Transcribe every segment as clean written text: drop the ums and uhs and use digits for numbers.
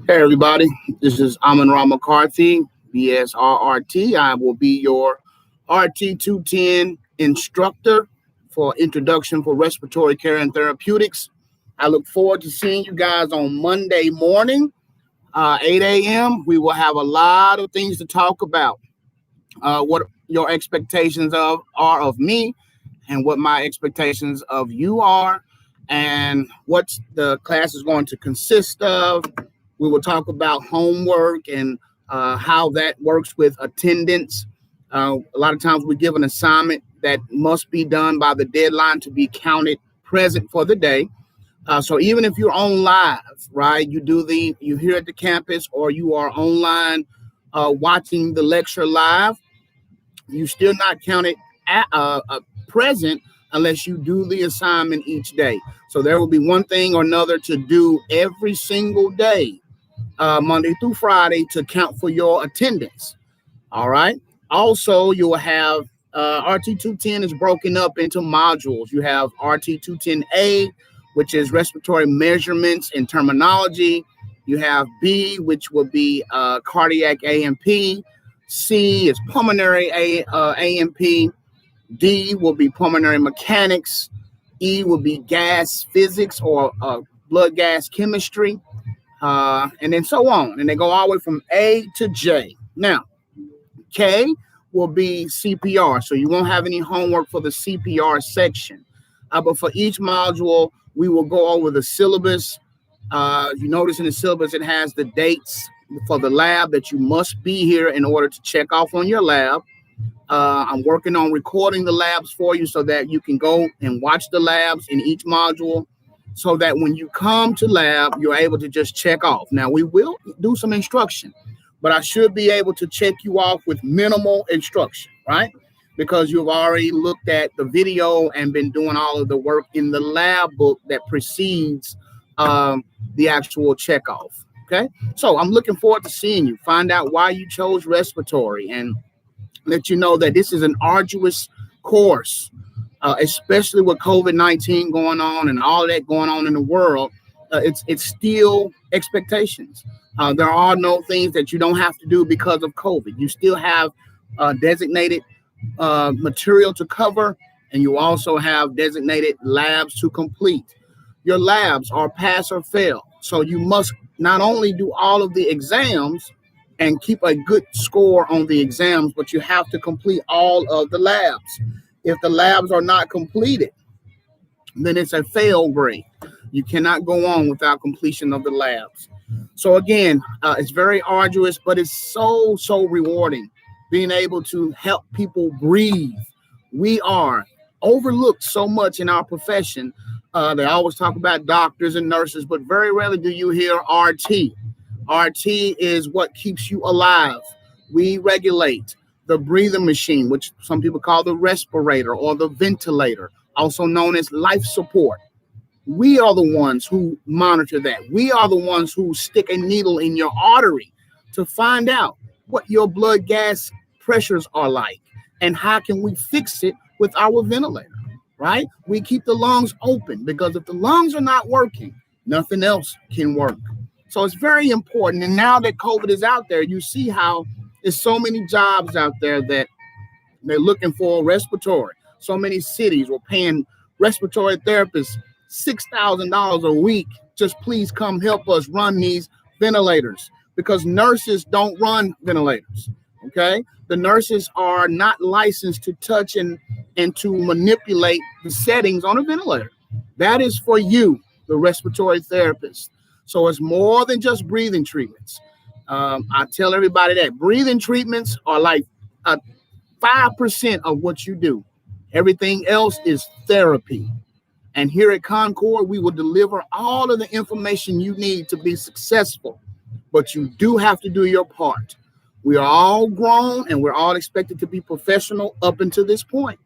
Hey everybody, this is Amin Ra McCarthy, BSRRT. I will be your RT210 instructor for Introduction for Respiratory Care and Therapeutics. I look forward to seeing you guys on Monday morning, 8 a.m. We will have a lot of things to talk about. What your expectations are of me, and what my expectations of you are, and what the class is going to consist of. We will talk about homework and how that works with attendance. A lot of times we give an assignment that must be done by the deadline to be counted present for the day. So even if you're on live, right, you here at the campus, or you are online watching the lecture live, you still not counted present unless you do the assignment each day. So there will be one thing or another to do every single day, Monday through Friday, to count for your attendance. All right. Also, you will have RT210 is broken up into modules. You have RT210A, which is respiratory measurements and terminology. You have B, which will be cardiac A&P. C is pulmonary A&P. D will be pulmonary mechanics. E will be gas physics or blood gas chemistry. And then so on. And they go all the way from A to J. Now, K will be CPR. So you won't have any homework for the CPR section. But for each module, we will go over the syllabus. You notice in the syllabus, it has the dates for the lab that you must be here in order to check off on your lab. I'm working on recording the labs for you so that you can go and watch the labs in each module, so that when you come to lab, you're able to just check off. Now, we will do some instruction, but I should be able to check you off with minimal instruction, right? Because you've already looked at the video and been doing all of the work in the lab book that precedes the actual checkoff. Okay, so I'm looking forward to seeing you, find out why you chose respiratory, and let you know that this is an arduous course, especially with COVID-19 going on and all that going on in the world. It's still expectations. There are no things that you don't have to do because of COVID. You still have designated material to cover, and you also have designated labs to complete. Your labs are pass or fail. So you must not only do all of the exams and keep a good score on the exams, but you have to complete all of the labs. If the labs are not completed, then it's a fail grade. You cannot go on without completion of the labs. So again, it's very arduous, but it's so rewarding being able to help people breathe. We are overlooked so much in our profession. They always talk about doctors and nurses, but very rarely do you hear RT. RT is what keeps you alive. We regulate the breathing machine, which some people call the respirator or the ventilator, also known as life support. We are the ones who monitor that. We are the ones who stick a needle in your artery to find out what your blood gas pressures are like and how can we fix it with our ventilator, right? We keep the lungs open, because if the lungs are not working, nothing else can work. So it's very important. And now that COVID is out there, you see how there's so many jobs out there that they're looking for respiratory. So many cities were paying respiratory therapists $6,000 a week. Just please come help us run these ventilators, because nurses don't run ventilators. Okay, the nurses are not licensed to touch and to manipulate the settings on a ventilator. That is for you, the respiratory therapist. So it's more than just breathing treatments. I tell everybody that breathing treatments are like 5% of what you do. Everything else is therapy. And here at Concord, we will deliver all of the information you need to be successful. But you do have to do your part. We are all grown and we're all expected to be professional up until this point.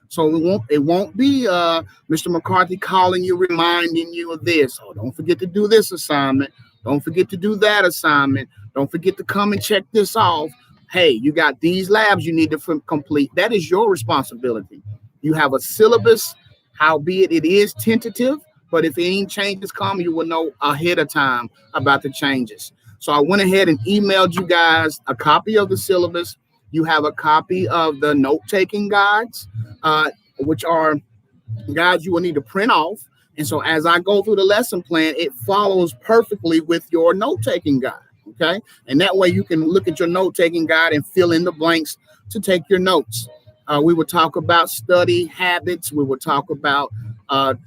So it won't be Mr. McCarthy calling you, reminding you of this. Oh, don't forget to do this assignment. Don't forget to do that assignment. Don't forget to come and check this off. Hey, you got these labs you need to complete. That is your responsibility. You have a syllabus, howbeit it is tentative, but if any changes come, you will know ahead of time about the changes. So I went ahead and emailed you guys a copy of the syllabus. You have a copy of the note-taking guides, which are guides you will need to print off. And so as I go through the lesson plan, it follows perfectly with your note-taking guide. Okay. And that way you can look at your note-taking guide and fill in the blanks to take your notes. We will talk about study habits. We will talk about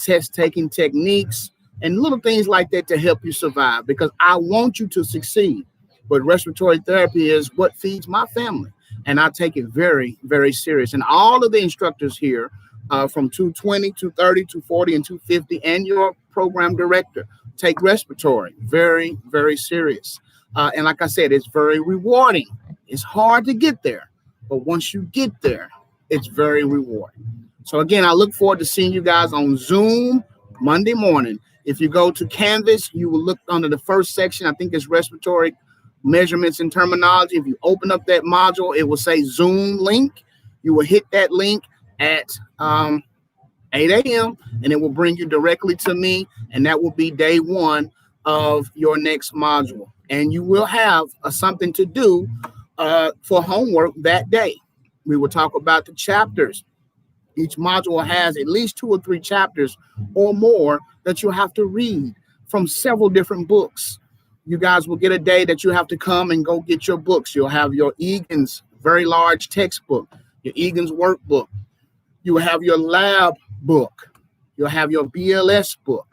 test-taking techniques and little things like that to help you survive, because I want you to succeed. But respiratory therapy is what feeds my family, and I take it very, very serious. And all of the instructors here, from 220, 230, 240, and 250, and your program director, take respiratory very, very serious. And like I said, it's very rewarding. It's hard to get there, but once you get there, it's very rewarding. So again, I look forward to seeing you guys on Zoom Monday morning. If you go to Canvas, you will look under the first section. I think it's respiratory measurements and terminology. If you open up that module, it will say Zoom link. You will hit that link at 8 a.m. and it will bring you directly to me, and that will be day one of your next module. And you will have something to do for homework that day. We will talk about the chapters. Each module has at least 2 or 3 chapters or more that you have to read from several different books. You guys will get a day that you have to come and go get your books. You'll have your Egan's very large textbook, your Egan's workbook. You will have your lab book. You'll have your BLS book,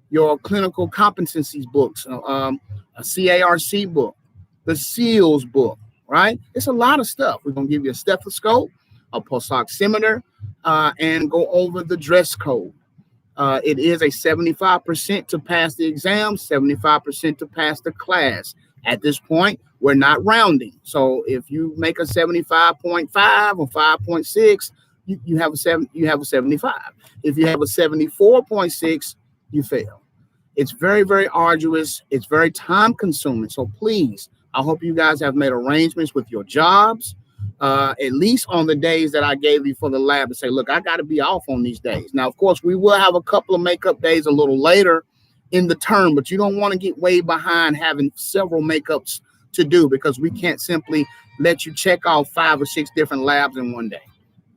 your clinical competencies books, a CARC book, the SEALS book, right? It's a lot of stuff. We're going to give you a stethoscope, a pulse oximeter, and go over the dress code. It is a 75% to pass the exam, 75% to pass the class. At this point, we're not rounding. So if you make a 75.5 or 5.6, you have a 75. If you have a 74.6, you fail. It's very, very arduous. It's very time consuming. So please, I hope you guys have made arrangements with your jobs, at least on the days that I gave you for the lab, to say, look, I got to be off on these days. Now, of course, we will have a couple of makeup days a little later in the term, but you don't want to get way behind having several makeups to do, because we can't simply let you check off 5 or 6 different labs in one day.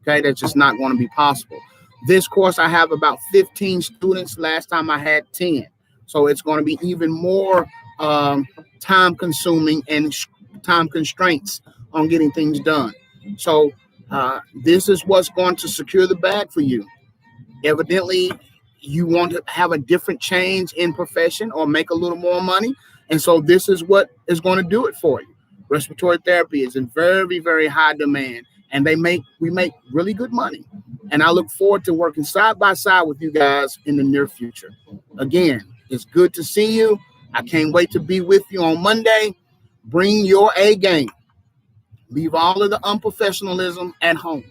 Okay, that's just not going to be possible. This course, I have about 15 students. Last time I had 10. So it's going to be even more time consuming and time constraints on getting things done. So this is what's going to secure the bag for you. Evidently, you want to have a different change in profession or make a little more money. And so this is what is going to do it for you. Respiratory therapy is in very, very high demand, and we make really good money. And I look forward to working side by side with you guys in the near future. Again, it's good to see you. I can't wait to be with you on Monday. Bring your A game. Leave all of the unprofessionalism at home.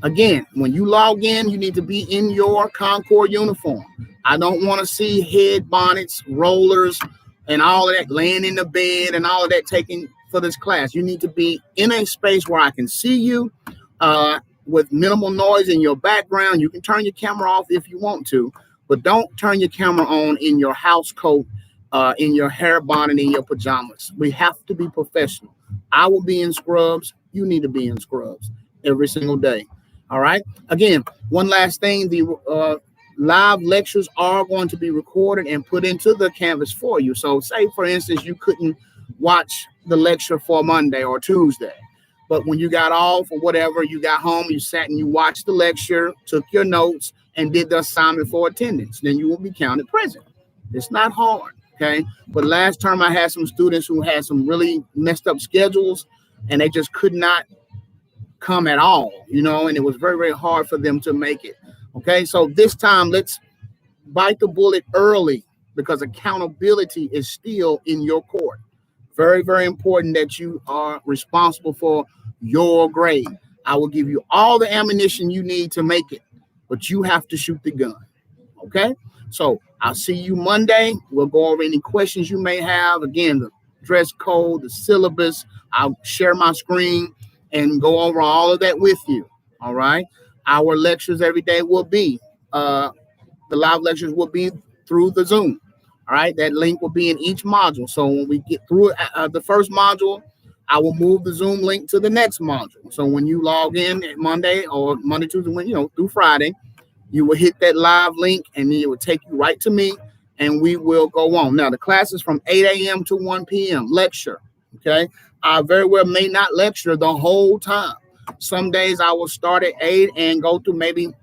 Again, when you log in, you need to be in your Concord uniform. I don't want to see head bonnets, rollers, and all of that, laying in the bed and all of that taken for this class. You need to be in a space where I can see you with minimal noise in your background. You can turn your camera off if you want to, but don't turn your camera on in your house coat, in your hair bonnet, in your pajamas. We have to be professional. I will be in scrubs. You need to be in scrubs every single day. All right. Again, one last thing, the live lectures are going to be recorded and put into the Canvas for you. So say, for instance, you couldn't watch the lecture for Monday or Tuesday, but when you got off or whatever, you got home, you sat and you watched the lecture, took your notes, and did the assignment for attendance, then you will be counted present. It's not hard. Okay. But last term I had some students who had some really messed up schedules, and they just could not come at all, and it was very, very hard for them to make it. Okay, so this time let's bite the bullet early, because accountability is still in your court. Very, very important that you are responsible for your grade. I will give you all the ammunition you need to make it, but you have to shoot the gun. Okay, so I'll see you Monday. We'll go over any questions you may have. Again, the dress code, the syllabus. I'll share my screen and go over all of that with you. All right. Our lectures every day will be, the live lectures will be through the Zoom. All right, that link will be in each module. So when we get through the first module, I will move the Zoom link to the next module. So when you log in at Monday or Monday, Tuesday, through Friday, you will hit that live link and then it will take you right to me and we will go on. Now, the class is from 8 a.m. to 1 p.m. lecture. Okay. I very well may not lecture the whole time. Some days I will start at 8 and go through maybe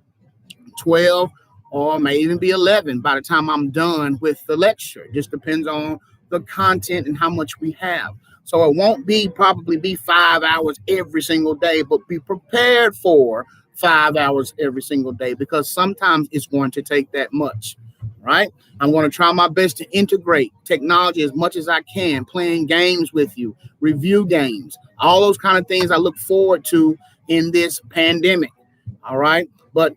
12 or may even be 11 by the time I'm done with the lecture. It just depends on the content and how much we have. So it won't probably be 5 hours every single day, but be prepared for 5 hours every single day because sometimes it's going to take that much, right? I'm going to try my best to integrate technology as much as I can, playing games with you, review games, all those kind of things I look forward to in this pandemic, all right? But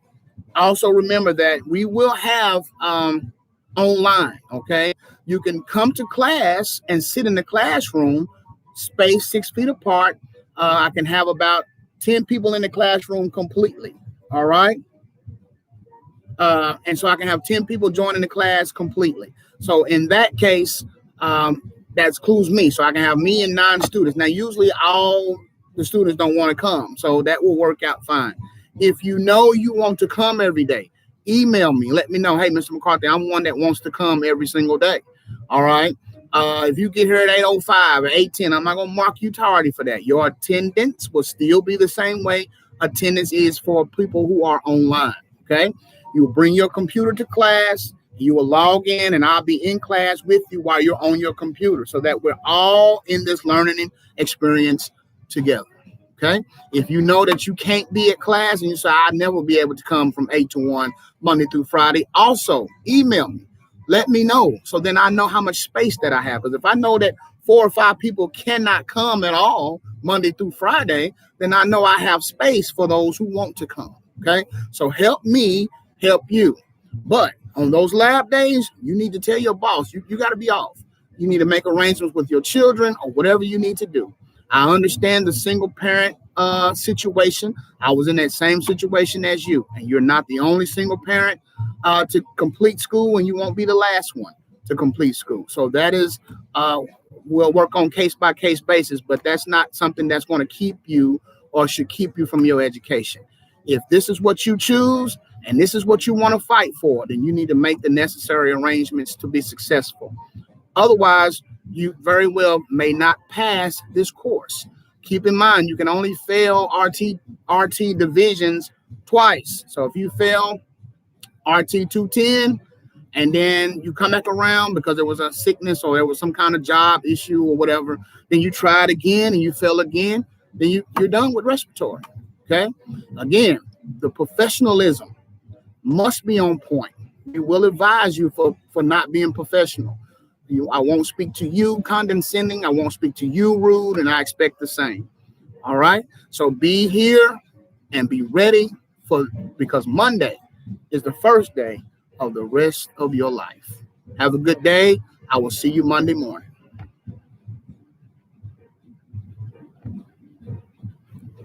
also remember that we will have online, okay? You can come to class and sit in the classroom, spaced 6 feet apart. I can have about 10 people in the classroom completely, all right? And so I can have 10 people joining the class completely. So in that case, that excludes me. So I can have me and 9 students. Now, usually all the students don't want to come, so that will work out fine. If you know you want to come every day, email me. Let me know, hey, Mr. McCarthy, I'm one that wants to come every single day, all right? If you get here at 8:05 or 8:10, I'm not going to mark you tardy for that. Your attendance will still be the same way attendance is for people who are online, okay? You will bring your computer to class, you will log in, and I'll be in class with you while you're on your computer so that we're all in this learning experience together, okay? If you know that you can't be at class and you say, I'll never be able to come from 8 to 1, Monday through Friday, also email me. Let me know so then I know how much space that I have. Because if I know that 4 or 5 people cannot come at all Monday through Friday, then I know I have space for those who want to come, okay? So help me help you. But on those lab days, you need to tell your boss, you got to be off. You need to make arrangements with your children or whatever you need to do. I understand the single parent situation. I was in that same situation as you, and you're not the only single parent to complete school, and you won't be the last one to complete school. So that is, we'll work on case-by-case basis, but that's not something that's going to keep you or should keep you from your education. If this is what you choose and this is what you want to fight for, then you need to make the necessary arrangements to be successful. Otherwise, you very well may not pass this course. Keep in mind, you can only fail RT divisions twice. So if you fail RT210 and then you come back around because there was a sickness or there was some kind of job issue or whatever, then you try it again and you fail again, then you're done with respiratory, okay? Again, the professionalism must be on point. We will advise you for not being professional. I won't speak to you condescending. I won't speak to you rude, and I expect the same. All right? So be here and be ready because Monday is the first day of the rest of your life. Have a good day. I will see you Monday morning.